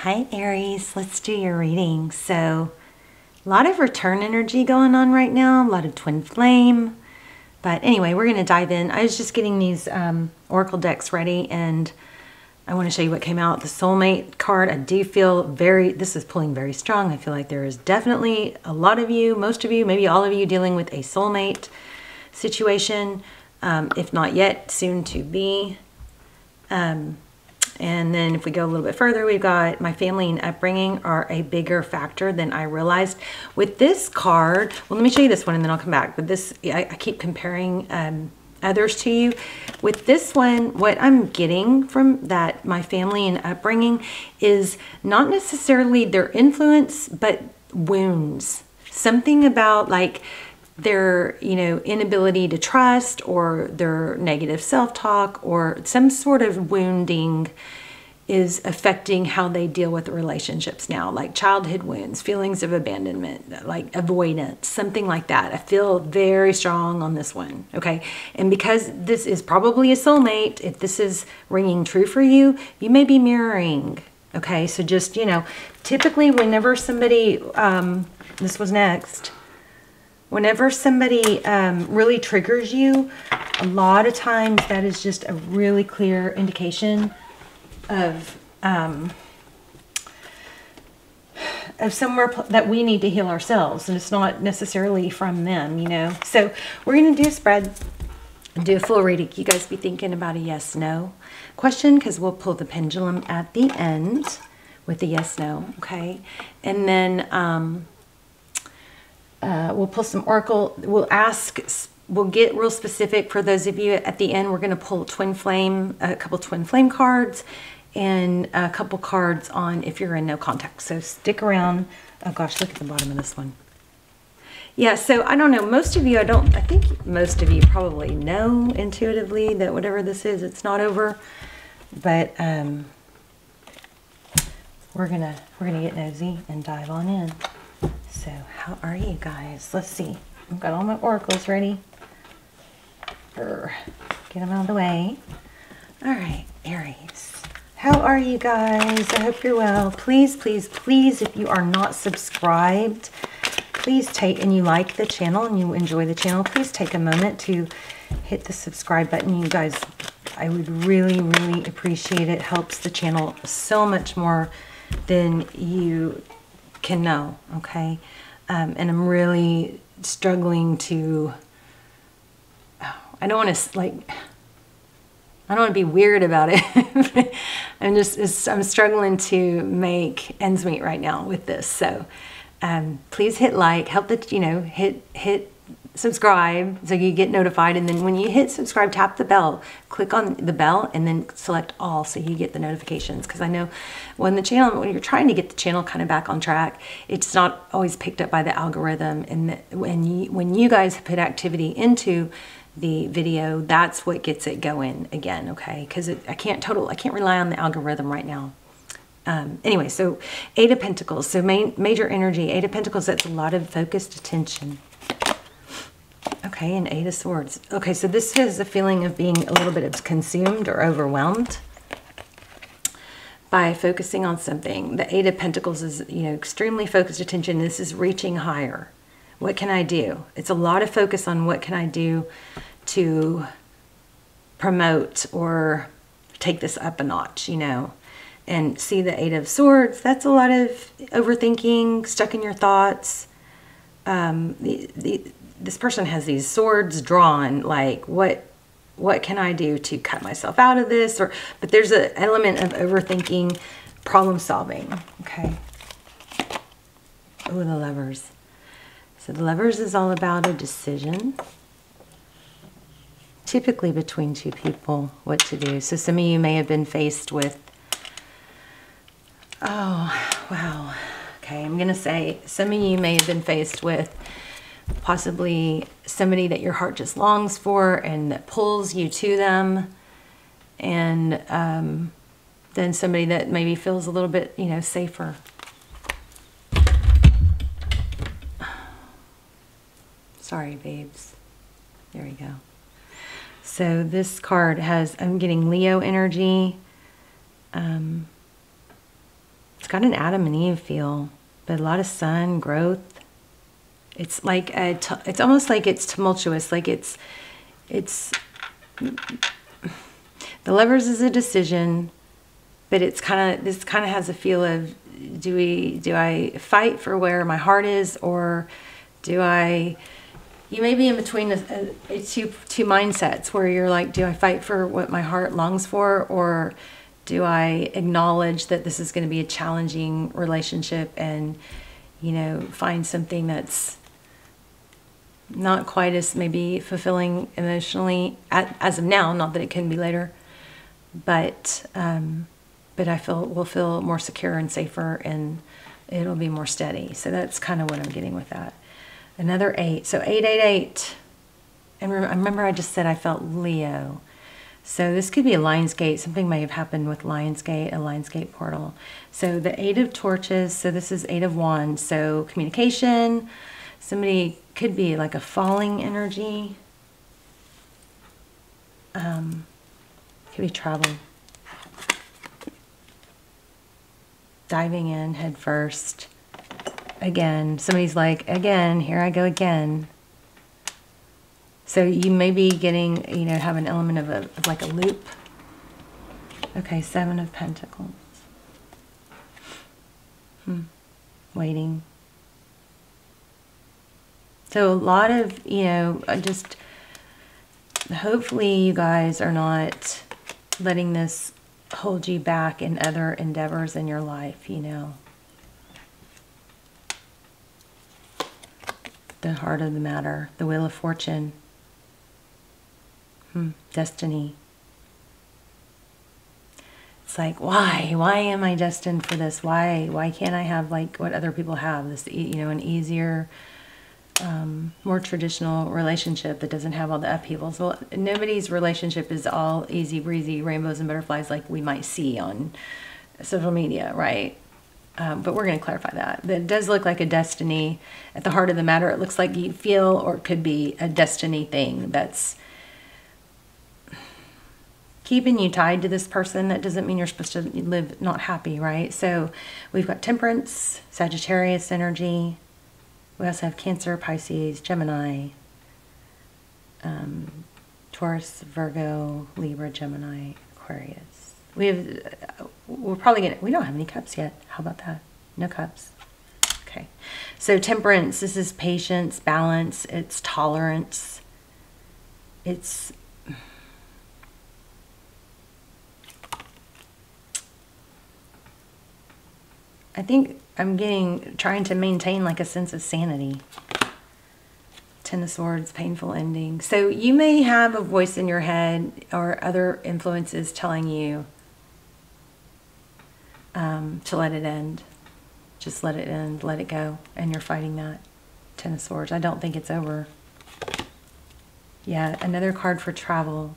Hi Aries, let's do your reading. So a lot of return energy going on right now, a lot of twin flame. But anyway, we're going to dive in. I was just getting these oracle decks ready and I want to show you what came out. The soulmate card, I do feel this is pulling very strong. I feel like there is definitely a lot of you, most of you, maybe all of you dealing with a soulmate situation. If not yet, soon to be. And then if we go a little bit further, we've got my family and upbringing are a bigger factor than I realized. With this card, well, let me show you this one and then I'll come back. But this, I keep comparing others to you. With this one, what I'm getting from that, my family and upbringing, is not necessarily their influence, but wounds. Something about like their, inability to trust, or their negative self-talk, or some sort of wounding is affecting how they deal with the relationships now, like childhood wounds, feelings of abandonment, like avoidance, something like that. I feel very strong on this one, okay? And because this is probably a soulmate, if this is ringing true for you, you may be mirroring, okay? So just, typically whenever somebody, this was next, whenever somebody really triggers you, a lot of times that is just a really clear indication of somewhere that we need to heal ourselves, and it's not necessarily from them, So we're going to do a spread and do a full reading. You guys be thinking about a yes/no question, because we'll pull the pendulum at the end with the yes/no, okay? And then we'll pull some oracle. We'll get real specific for those of you at the end. We're going to pull twin flame, a couple twin flame cards, and a couple cards on if you're in no contact. So stick around. Oh gosh, look at the bottom of this one. Yeah, so I don't know. Most of you, I think most of you probably know intuitively that whatever this is, it's not over. But we're gonna get nosy and dive on in. So how are you guys? Let's see. I've got all my oracles ready. Get them out of the way. All right, Aries. How are you guys? I hope you're well. Please, please, please, if you are not subscribed, please and you like the channel and you enjoy the channel, please take a moment to hit the subscribe button. You guys, I would really, really appreciate it. It helps the channel so much more than you can know, okay? And I'm really struggling to, I don't want to be weird about it. I'm struggling to make ends meet right now with this. So please hit like, help hit subscribe so you get notified. And then when you hit subscribe, tap the bell, click on the bell, and then select all so you get the notifications. Because I know when you're trying to get the channel kind of back on track, it's not always picked up by the algorithm. And when you guys put activity into the video, that's what gets it going again, okay? Because I can't rely on the algorithm right now. Anyway, so Eight of Pentacles, so major energy. Eight of Pentacles, that's a lot of focused attention. Okay, and Eight of Swords. Okay, so this is a feeling of being a little bit consumed or overwhelmed by focusing on something. The Eight of Pentacles is, extremely focused attention. This is reaching higher. What can I do? It's a lot of focus on what can I do to promote or take this up a notch, And see the Eight of Swords, that's a lot of overthinking, stuck in your thoughts. This person has these swords drawn, like what can I do to cut myself out of this? But there's an element of overthinking, problem solving, okay? Oh, the Lovers. So the Lovers is all about a decision, typically between two people, what to do. So some of you may have been faced with, oh, wow. Okay, I'm going to say some of you may have been faced with possibly somebody that your heart just longs for and that pulls you to them. And then somebody that maybe feels a little bit, safer. Sorry, babes. There we go. So this card has, I'm getting Leo energy. got an Adam and Eve feel, but a lot of sun, growth. It's like it's almost like it's tumultuous, like it's the Lovers is a decision, but it's this kind of has a feel of, do I fight for where my heart is, or do I? You may be in between two mindsets where you're like, do I fight for what my heart longs for, or do I acknowledge that this is going to be a challenging relationship and, you know, find something that's not quite as maybe fulfilling emotionally as of now, not that it can be later, but we'll feel more secure and safer, and it'll be more steady. So that's kind of what I'm getting with that. Another 8. So 888. And remember I just said I felt Leo. So this could be a Lionsgate. Something may have happened with Lionsgate, a Lionsgate portal. So the 8 of Torches. So this is 8 of Wands. So communication. Somebody could be like a falling energy. Could be travel. Diving in head first. Again, somebody's like, again, here I go again. So you may be getting, you know, have an element of like a loop. Okay, 7 of Pentacles. Waiting. So a lot of, you know, just hopefully you guys are not letting this hold you back in other endeavors in your life, you know. The heart of the matter, the Wheel of Fortune, destiny. It's like, why? Why am I destined for this? Why can't I have like what other people have? This, you know, an easier, more traditional relationship that doesn't have all the upheavals. Well, nobody's relationship is all easy breezy, rainbows and butterflies like we might see on social media, right? But we're going to clarify that. But it does look like a destiny at the heart of the matter. It looks like you feel, or it could be a destiny thing that's keeping you tied to this person. That doesn't mean you're supposed to live not happy, right? So we've got Temperance, Sagittarius energy. We also have Cancer, Pisces, Gemini, Taurus, Virgo, Libra, Gemini, Aquarius. We're probably gonna, we don't have any cups yet. How about that? No cups. Okay. So Temperance, this is patience, balance, it's tolerance. It's I think I'm trying to maintain like a sense of sanity. 10 of Swords, painful ending. So you may have a voice in your head or other influences telling you to let it end. Just let it end, let it go. And you're fighting that. 10 of Swords. I don't think it's over. Yeah, another card for travel.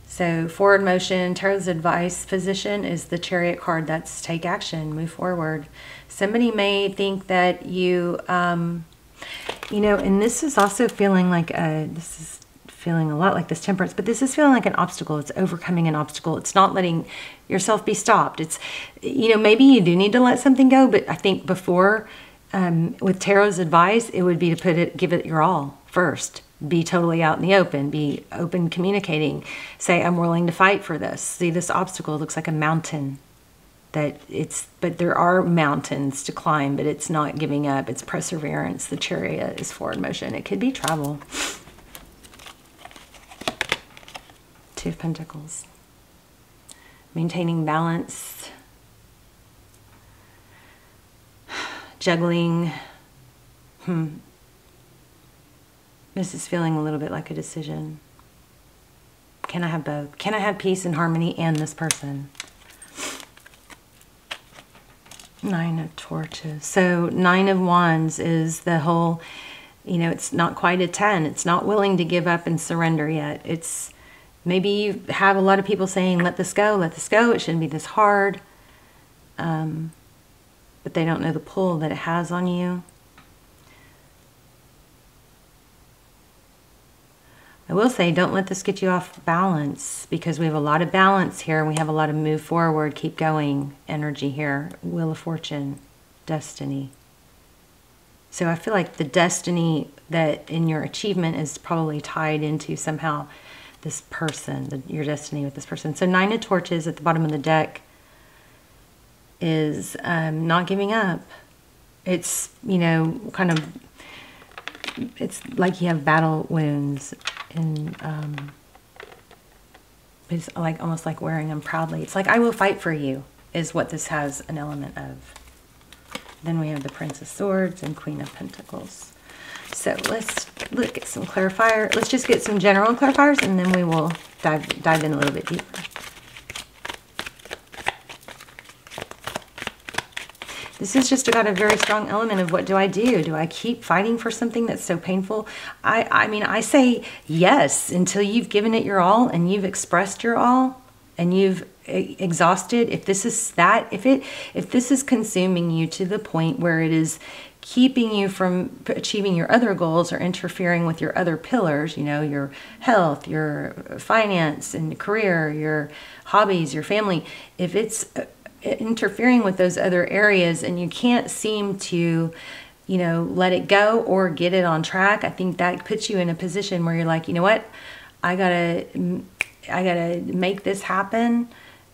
So forward motion, Tarot's advice position is the Chariot card. That's take action, move forward. Somebody may think that you, you know, and this is also feeling like this is feeling a lot like this Temperance, but this is feeling like an obstacle. It's overcoming an obstacle. It's not letting yourself be stopped. It's, you know, maybe you do need to let something go, but I think before, with Tarot's advice, it would be to give it your all first. Be totally out in the open, be open communicating, say, I'm willing to fight for this. See, this obstacle looks like a mountain but there are mountains to climb, but it's not giving up. It's perseverance. The Chariot is forward motion. It could be travel. 2 of Pentacles. Maintaining balance. Juggling. This is feeling a little bit like a decision. Can I have both? Can I have peace and harmony and this person? 9 of Torches. So 9 of Wands is the whole, you know, it's not quite a 10. It's not willing to give up and surrender yet. It's maybe you have a lot of people saying, let this go, let this go. It shouldn't be this hard. But they don't know the pull that it has on you. I will say, don't let this get you off balance, because we have a lot of balance here. We have a lot of move forward, keep going energy here. Wheel of Fortune, destiny. So I feel like the destiny that in your achievement is probably tied into somehow this person, your destiny with this person. So 9 of Torches at the bottom of the deck is not giving up. It's, you know, kind of, it's like you have battle wounds, and it's like almost like wearing them proudly. It's like, I will fight for you, is what this has an element of. Then we have the Prince of Swords and Queen of Pentacles. So let's look at some clarifier. Let's just get some general clarifiers, and then we will dive in a little bit deeper. This has just got a very strong element of, what do I do? Do I keep fighting for something that's so painful? I mean, I say yes until you've given it your all and you've expressed your all and you've exhausted. If this is that, if this is consuming you to the point where it is keeping you from achieving your other goals or interfering with your other pillars, you know, your health, your finance and career, your hobbies, your family, if it's interfering with those other areas and you can't seem to, you know, let it go or get it on track, I think that puts you in a position where you're like, you know what, I gotta make this happen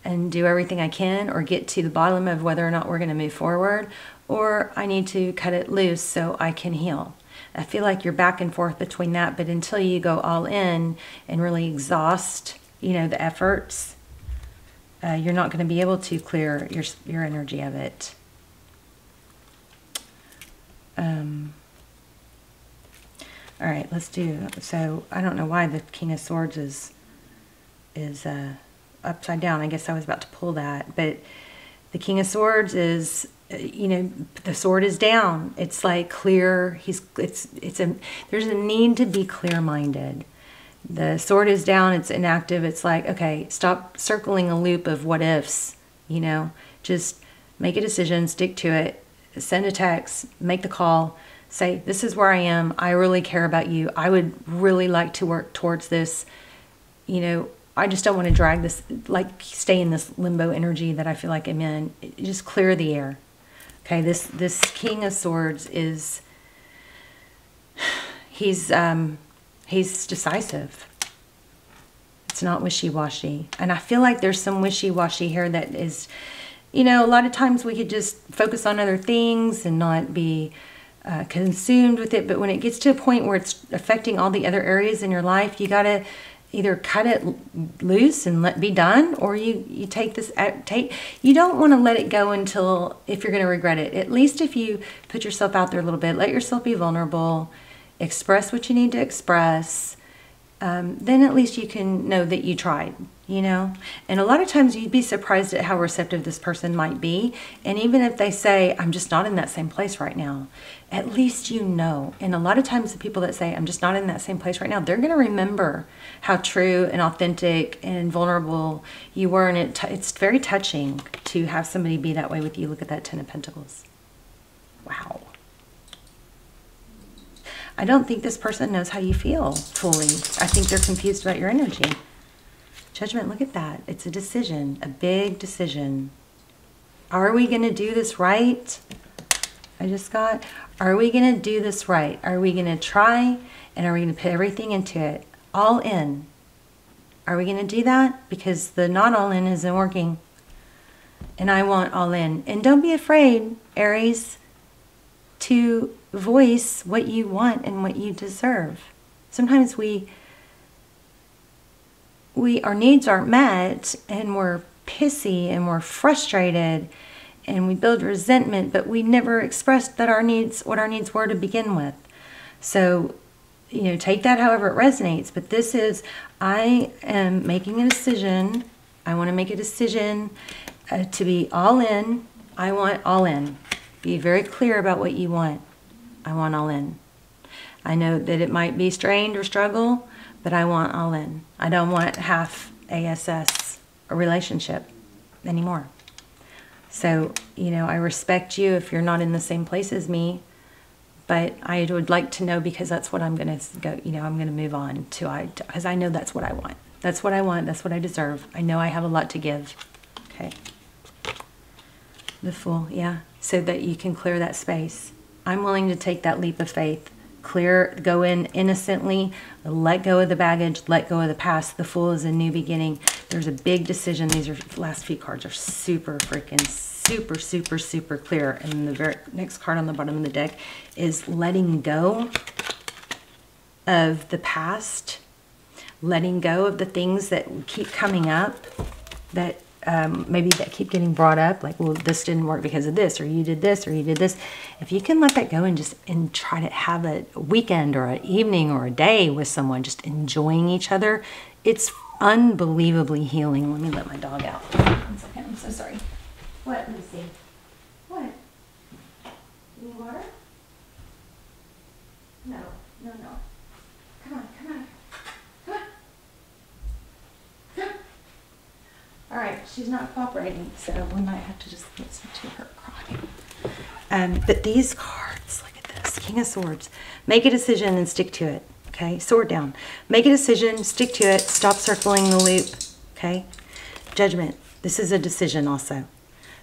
and do everything I can, or get to the bottom of whether or not we're going to move forward, or I need to cut it loose so I can heal. I feel like you're back and forth between that, but until you go all in and really exhaust, you know, the efforts, you're not going to be able to clear your energy of it. All right, let's do, so I don't know why the King of Swords is upside down. I guess I was about to pull that, but the King of Swords is, you know, the sword is down. It's like clear. There's a need to be clear-minded. The sword is down. It's inactive. It's like, okay, stop circling a loop of what ifs, you know, just make a decision, stick to it, send a text, make the call, say, this is where I am. I really care about you. I would really like to work towards this. You know, I just don't want to drag this, like stay in this limbo energy that I feel like I'm in. Just clear the air. Okay, this King of Swords is, he's decisive. It's not wishy-washy. And I feel like there's some wishy-washy here that is, you know, a lot of times we could just focus on other things and not be consumed with it. But when it gets to a point where it's affecting all the other areas in your life, you got to either cut it loose and be done, or you you don't want to let it go until, if you're going to regret it. At least if you put yourself out there a little bit, let yourself be vulnerable, express what you need to express, then at least you can know that you tried, you know. And a lot of times you'd be surprised at how receptive this person might be. And even if they say, I'm just not in that same place right now, at least you know. And a lot of times the people that say, I'm just not in that same place right now, they're going to remember how true and authentic and vulnerable you were. And it's very touching to have somebody be that way with you. Look at that 10 of Pentacles. Wow. I don't think this person knows how you feel fully. I think they're confused about your energy. Judgment, look at that. It's a decision, a big decision. Are we going to do this right? I just got, are we going to do this right? Are we going to try, and are we going to put everything into it? All in. Are we going to do that? Because the not all in isn't working. And I want all in. And don't be afraid, Aries, to voice what you want and what you deserve. Sometimes our needs aren't met, and we're pissy and we're frustrated and we build resentment, but we never expressed that what our needs were to begin with. So, you know, take that however it resonates. But this is, I am making a decision. I want to make a decision to be all in. I want all in. Be very clear about what you want. I want all in. I know that it might be strained or struggle, but I want all in. I don't want half ASS a relationship anymore. So, you know, I respect you if you're not in the same place as me, but I would like to know, because that's what I'm going to go, you know, I'm going to move on to, because I know that's what I want. That's what I want. That's what I deserve. I know I have a lot to give. Okay. The Fool, yeah. So that you can clear that space. I'm willing to take that leap of faith. Clear, go in innocently, let go of the baggage, let go of the past. The Fool is a new beginning. There's a big decision. These are, last few cards are super freaking super clear. And the very next card on the bottom of the deck is letting go of the past, letting go of the things that keep coming up, that maybe that keep getting brought up, like, well, this didn't work because of this, or you did this, or you did this. If you can let that go and just try to have a weekend or an evening or a day with someone, just enjoying each other, it's unbelievably healing. Let me let my dog out. 1 second. I'm so sorry. What? Let me see. What? You need water? No. No. Come on. All right, she's not cooperating, so we might have to just listen to her cry. But these cards, look at this, King of Swords. Make a decision and stick to it, okay? Sword down. Make a decision, stick to it, stop circling the loop, okay? Judgment. This is a decision also.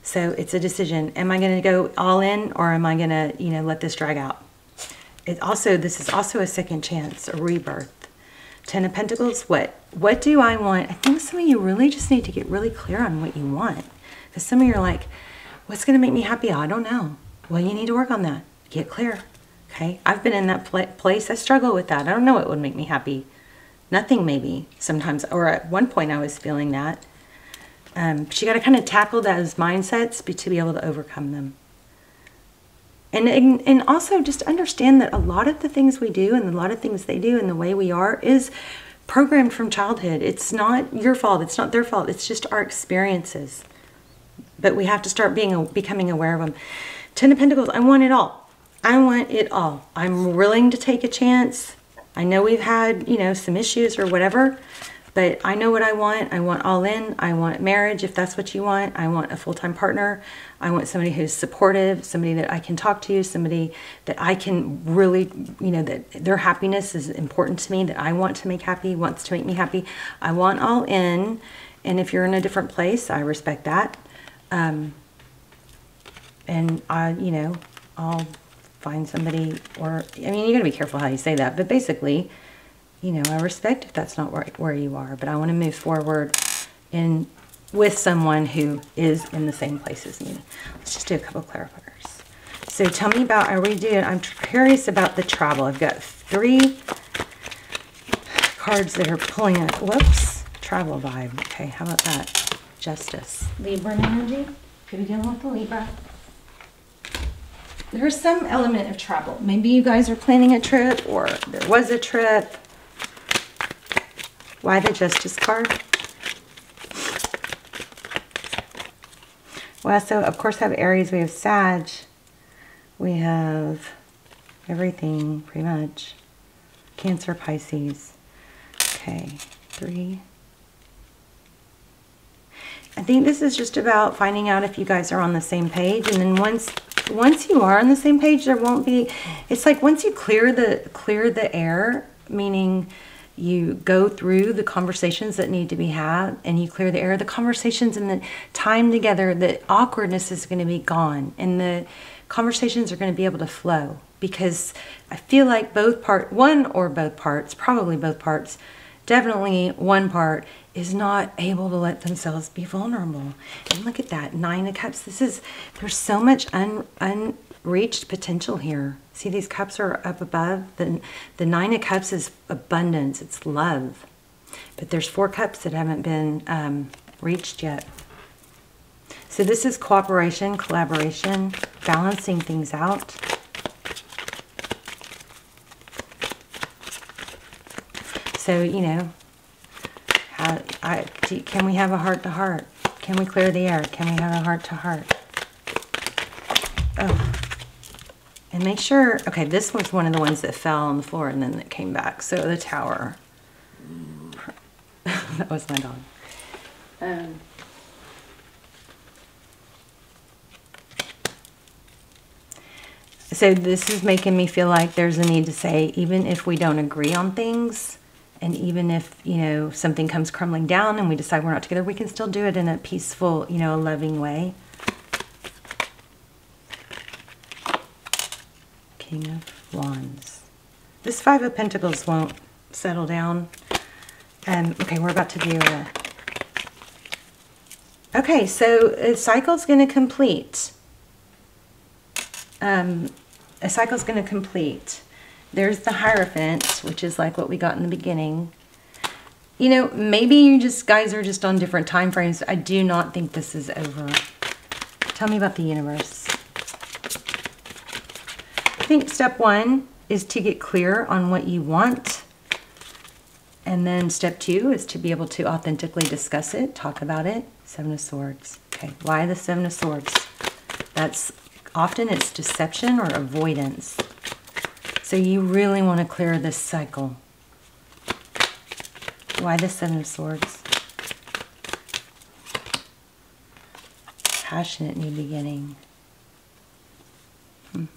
So it's a decision. Am I going to go all in, or am I going to, you know, let this drag out? This is also a second chance, a rebirth. 10 of Pentacles, what do I want? I think some of you really just need to get really clear on what you want. Because some of you are like, what's going to make me happy? I don't know. Well, you need to work on that. Get clear. Okay? I've been in that place. I struggle with that. I don't know what would make me happy. Nothing, maybe, sometimes. Or at one point I was feeling that. But you got to kind of tackle those mindsets to be able to overcome them. And also just understand that a lot of the things we do and a lot of things they do and the way we are is programmed from childhood. It's not your fault. It's not their fault. It's just our experiences. But we have to start becoming aware of them. 10 of Pentacles, I want it all. I want it all. I'm willing to take a chance. I know we've had, you know, some issues or whatever, but I know what I want. I want all in. I want marriage, if that's what you want. I want a full-time partner. I want somebody who's supportive, somebody that I can talk to, somebody that I can really, you know, that their happiness is important to me, that I want to make happy, wants to make me happy. I want all in. And if you're in a different place, I respect that. And you know, I'll find somebody, or, I mean, you got to be careful how you say that, but basically, you know, I respect if that's not where you are, but I want to move forward with someone who is in the same place as me. Let's just do a couple of clarifiers. So tell me about, I'm curious about the travel. I've got 3 cards that are pulling it. Whoops, travel vibe. Okay, how about that? Justice. Libra energy. Could be dealing with the Libra. There's some element of travel. Maybe you guys are planning a trip, or there was a trip. Why the Justice card? Well, so of course I have Aries, we have Sag, we have everything pretty much. Cancer, Pisces. Okay, 3. I think this is just about finding out if you guys are on the same page, and then once you are on the same page, there won't be, it's like once you clear the air, meaning you go through the conversations that need to be had and you clear the air, the conversations and the time together, the awkwardness is going to be gone and the conversations are going to be able to flow, because I feel like one or both parts, probably both parts, definitely one part is not able to let themselves be vulnerable. And look at that, 9 of Cups. There's so much unreached potential here. See, these cups are up above. The 9 of Cups is abundance, it's love. But there's 4 cups that haven't been reached yet. So this is cooperation, collaboration, balancing things out. So, you know, can we have a heart-to-heart? Can we clear the air? Can we have a heart-to-heart? Oh. And make sure, okay, this was one of the ones that fell on the floor and then it came back. So the Tower. That was my dog. So this is making me feel like there's a need to say, even if we don't agree on things, and even if, you know, something comes crumbling down and we decide we're not together, we can still do it in a peaceful, you know, loving way. King of Wands. This Five of Pentacles won't settle down. Okay, we're about to do a... Okay, so a cycle's going to complete. A cycle's going to complete. There's the Hierophant, which is like what we got in the beginning. You know, maybe you guys are just on different time frames. I do not think this is over. Tell me about the universe. I think step one is to get clear on what you want. And then step two is to be able to authentically discuss it, talk about it. Seven of Swords. Okay, why the Seven of Swords? That's often it's deception or avoidance. So you really want to clear this cycle. Why the Seven of Swords? Passionate new beginning. Universe.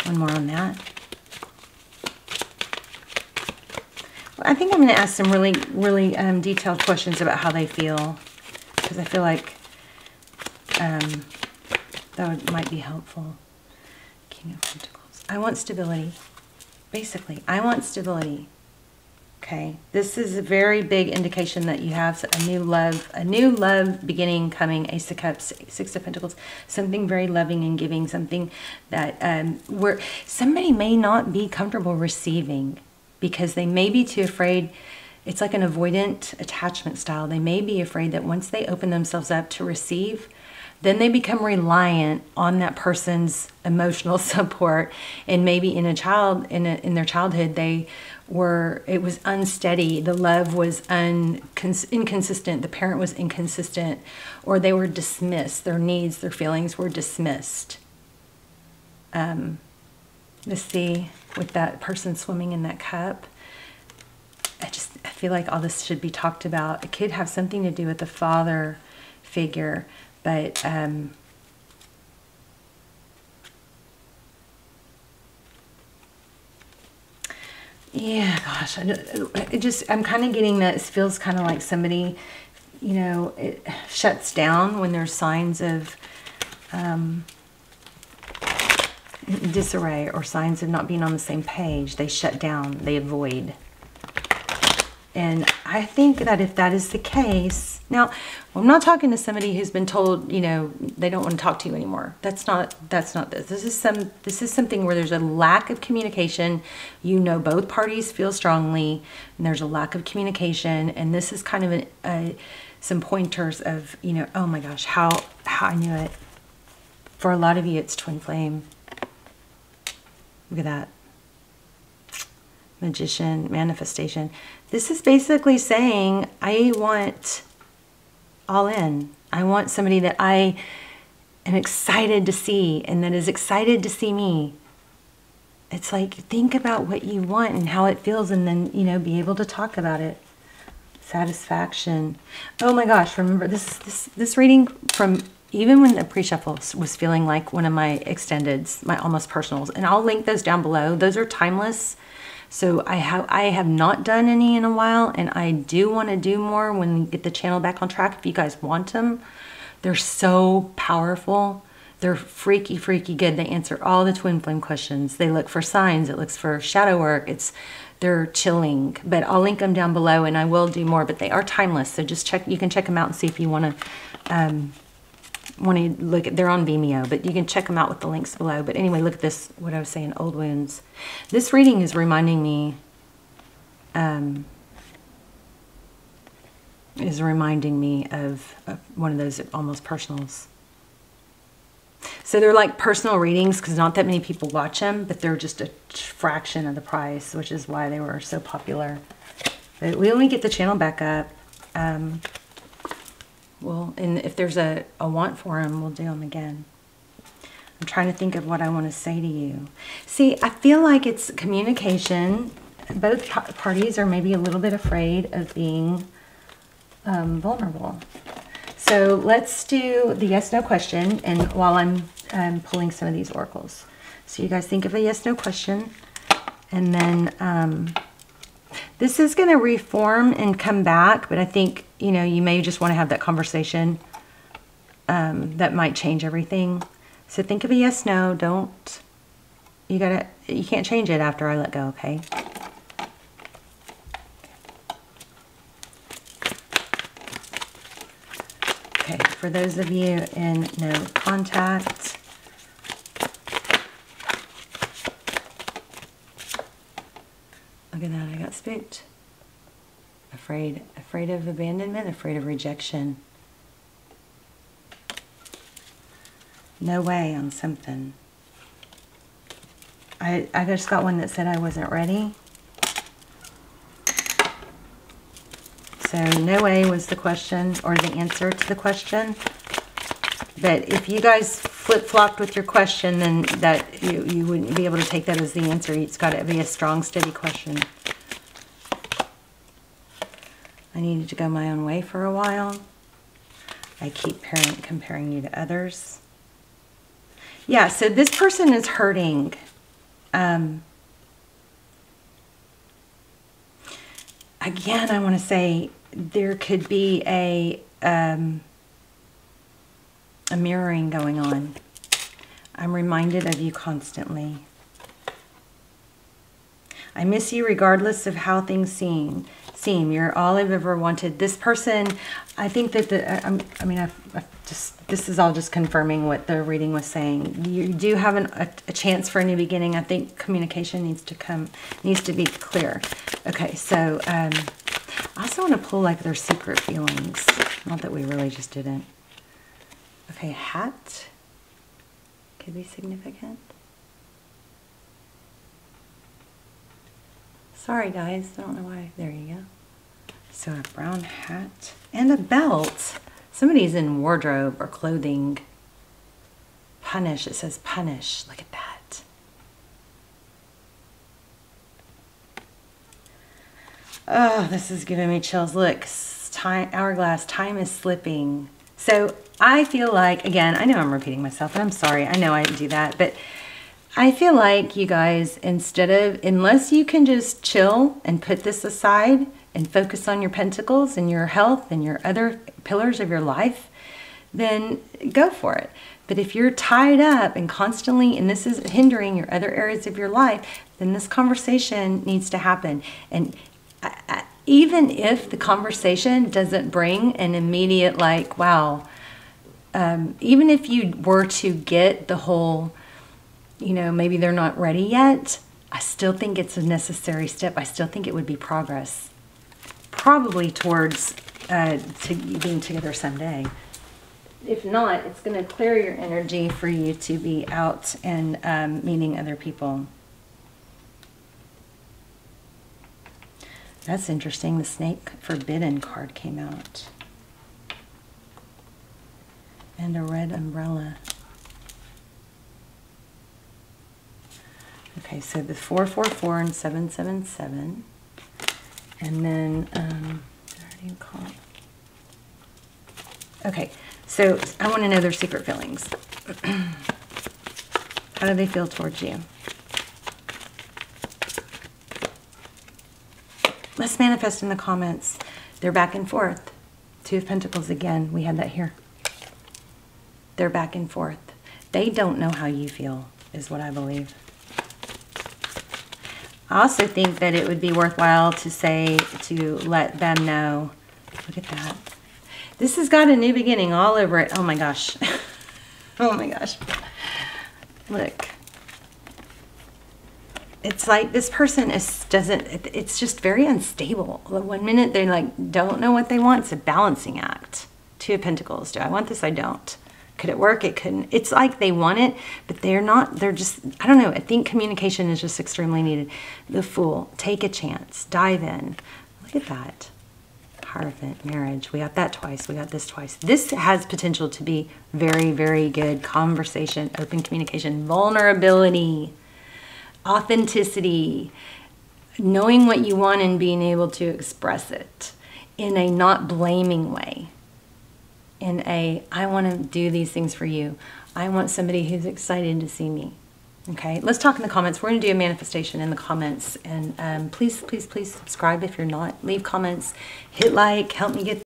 One more on that. Well, I think I'm going to ask some really detailed questions about how they feel, because I feel like that might be helpful. King of Pentacles. I want stability. Basically, I want stability. Okay, this is a very big indication that you have a new love beginning coming. Ace of Cups, Six of Pentacles, something very loving and giving, something that where somebody may not be comfortable receiving because they may be too afraid. It's like an avoidant attachment style. They may be afraid that once they open themselves up to receive, then they become reliant on that person's emotional support. And maybe in their childhood, it was unsteady. The love was inconsistent. The parent was inconsistent, or they were dismissed. Their needs, their feelings were dismissed. Let's see, with that person swimming in that cup, I feel like all this should be talked about. It could have something to do with the father figure, but yeah, gosh, I'm kind of getting that it feels kind of like somebody, you know, it shuts down when there's signs of disarray or signs of not being on the same page. They shut down, they avoid. And I think that if that is the case, now I'm not talking to somebody who's been told, you know, they don't want to talk to you anymore. That's not this. This is something where there's a lack of communication. You know, both parties feel strongly, and there's a lack of communication. And this is kind of some pointers of, you know, oh my gosh, how I knew it. For a lot of you, it's twin flame. Look at that. Magician, manifestation. This is basically saying, I want all in. I want somebody that I am excited to see and that is excited to see me. It's like, think about what you want and how it feels, and then, you know, be able to talk about it. Satisfaction. Oh my gosh, remember this reading from even when the pre-shuffle was feeling like one of my extendeds, my almost personals, and I'll link those down below. Those are timeless. So I have not done any in a while, and I do want to do more when we get the channel back on track. If you guys want them, they're so powerful. They're freaky good. They answer all the twin flame questions. They look for signs. It looks for shadow work. They're chilling. But I'll link them down below, and I will do more. But they are timeless, so just check. You can check them out and see if you want to look at. They're on Vimeo, but you can check them out with the links below. But anyway, look at this. What I was saying, old wounds. This reading is reminding me. Of one of those almost personals. So they're like personal readings because not that many people watch them, but they're just a fraction of the price, which is why they were so popular. But we only get the channel back up. Well, and if there's a want for them, we'll do them again. I'm trying to think of what I want to say to you. See, I feel like it's communication. Both parties are maybe a little bit afraid of being vulnerable. So So let's do the yes, no question, and while I'm pulling some of these oracles. So you guys think of a yes, no question, and then this is going to reform and come back, but I think, you know, you may just want to have that conversation that might change everything. So think of a yes, no, don't, you can't change it after I let go, okay? Okay, for those of you in no contact, look at that, I got spooked. Afraid of abandonment, afraid of rejection. No way on something. I just got one that said I wasn't ready. So no way was the question, or the answer to the question. But if you guys flip-flopped with your question, then that you wouldn't be able to take that as the answer. It's got to be a strong, steady question. I needed to go my own way for a while. I keep comparing you to others. Yeah, so this person is hurting. Again, I want to say there could be a mirroring going on. I'm reminded of you constantly. I miss you regardless of how things seem. You're all I've ever wanted. This person, I think that this is all just confirming what the reading was saying. You do have a chance for a new beginning. I think communication needs to be clear. Okay, so I also want to pull like their secret feelings. Not that we really just didn't. Okay, hat could be significant. Sorry guys, I don't know why. There you go. So a brown hat and a belt. Somebody's in wardrobe or clothing. Punish, it says punish. Look at that. Oh, this is giving me chills. Look, time, hourglass, time is slipping. So I feel like, again, I know I'm repeating myself, and I'm sorry. I know I do that, but I feel like you guys, unless you can just chill and put this aside and focus on your pentacles and your health and your other pillars of your life, then go for it. But if you're tied up and constantly, and this is hindering your other areas of your life, then this conversation needs to happen. And even if the conversation doesn't bring an immediate like, wow, even if you were to get the whole, you know, maybe they're not ready yet, I still think it's a necessary step. I still think it would be progress, probably towards to being together someday. If not, it's going to clear your energy for you to be out and meeting other people. That's interesting. The Snake Forbidden card came out. And a red umbrella. Okay, so the 444 and 777. And then, what do you call it? Okay, so I want to know their secret feelings. How do they feel towards you? Let's manifest in the comments. They're back and forth. Two of Pentacles again. We had that here. They're back and forth. They don't know how you feel, is what I believe. I also think that it would be worthwhile to let them know. Look at that. This has got a new beginning all over it. Oh my gosh. Oh my gosh. Look. It's like this person it's just very unstable. One minute they like don't know what they want. It's a balancing act. Two of Pentacles. Do I want this? I don't. Could it work? It couldn't. It's like they want it, but they're not. They're just, I don't know. I think communication is just extremely needed. The Fool. Take a chance. Dive in. Look at that. Hierophant. Marriage. We got that twice. We got this twice. This has potential to be very, very good conversation, open communication, vulnerability, authenticity, knowing what you want and being able to express it in a not blaming way. in a, I want to do these things for you. I want somebody who's excited to see me. Okay, let's talk in the comments. We're going to do a manifestation in the comments. And please, please, please subscribe if you're not. Leave comments, hit like, help me get